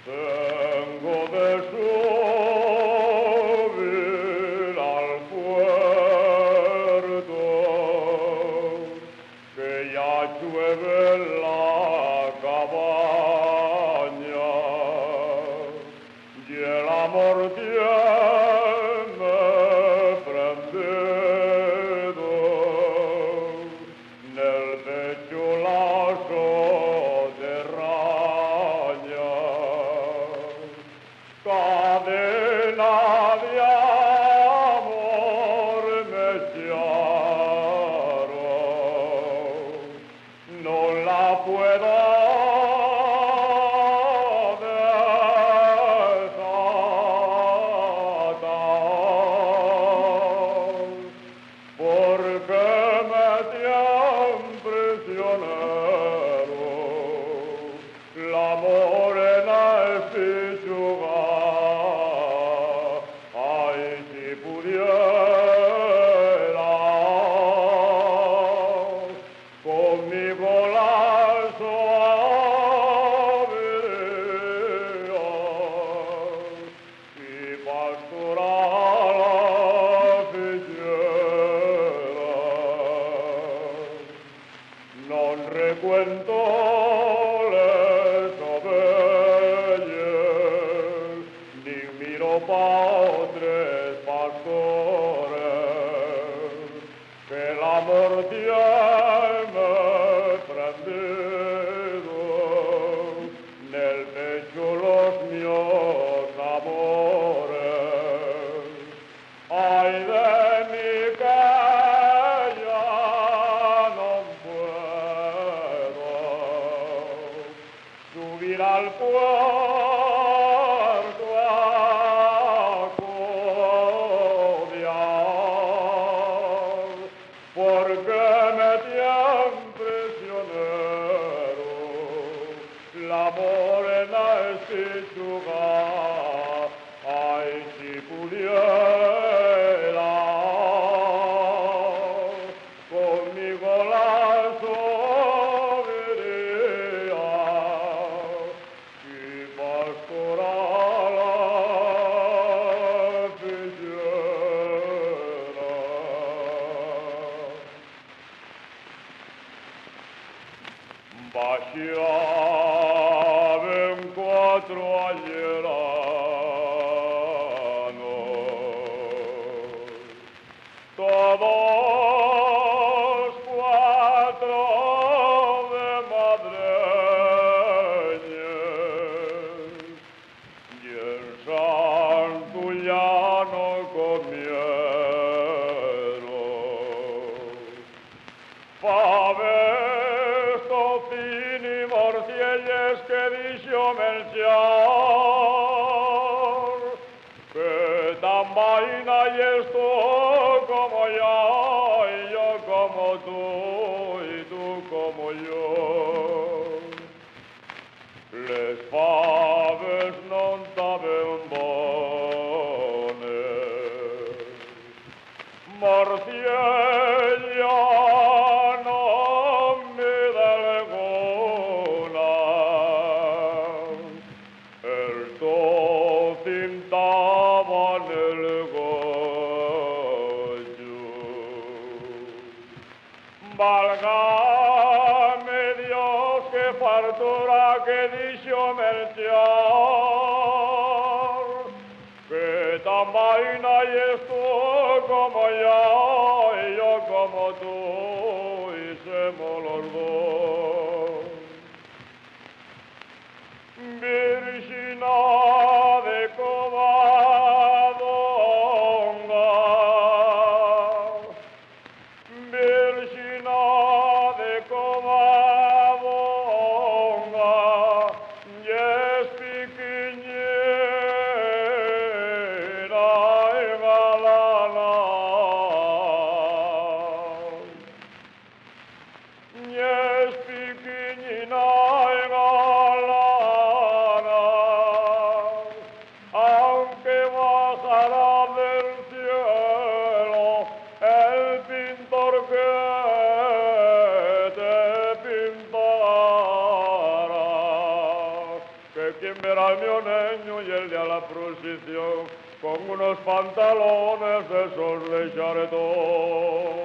Tengo de subir al puerto, que ya llueve en la cabaña, y el amor tiene prendido en el pecho lazo de raya. Cadena de amor me echaron, no la puedo desatar, porque me tienen prisionero la morena espichuga. Ay, si pudiera conmigo la suaviría y pastoral hiciera. Non recuento les ovelles, ni miro pa otres pastores, que el amor tiene prendido en el pecho los míos amores. Ay de mí que ya no puedo subir al puerto a cobiar, porque me tienen prisionero la morena espichuga. Ay, si pudiera conmigo la suaviría y pastoral hiciera. Baixaven cuatro alleranos, todos cuatro de madreñes, y el santullano comieron. Faves, tocini, morcielles que dicho Melchior, que tan vaina y esto como yo, y yo como tú, y tú como yo. Les faves non saben bones, morciella no me da alguna, el tocin estaba en el goyo. Válgame Dios, que fartura que dicho Melchior, que tan vaina y esto como yo, y yo como tú, y semos los dos. Virgina de Covadonga, Virgina de Covadonga, yes piquiñera y galana, yes piquiñina y galana. quien verá al mio negno y el de a la procesión, con unos pantalones de esos de charetón.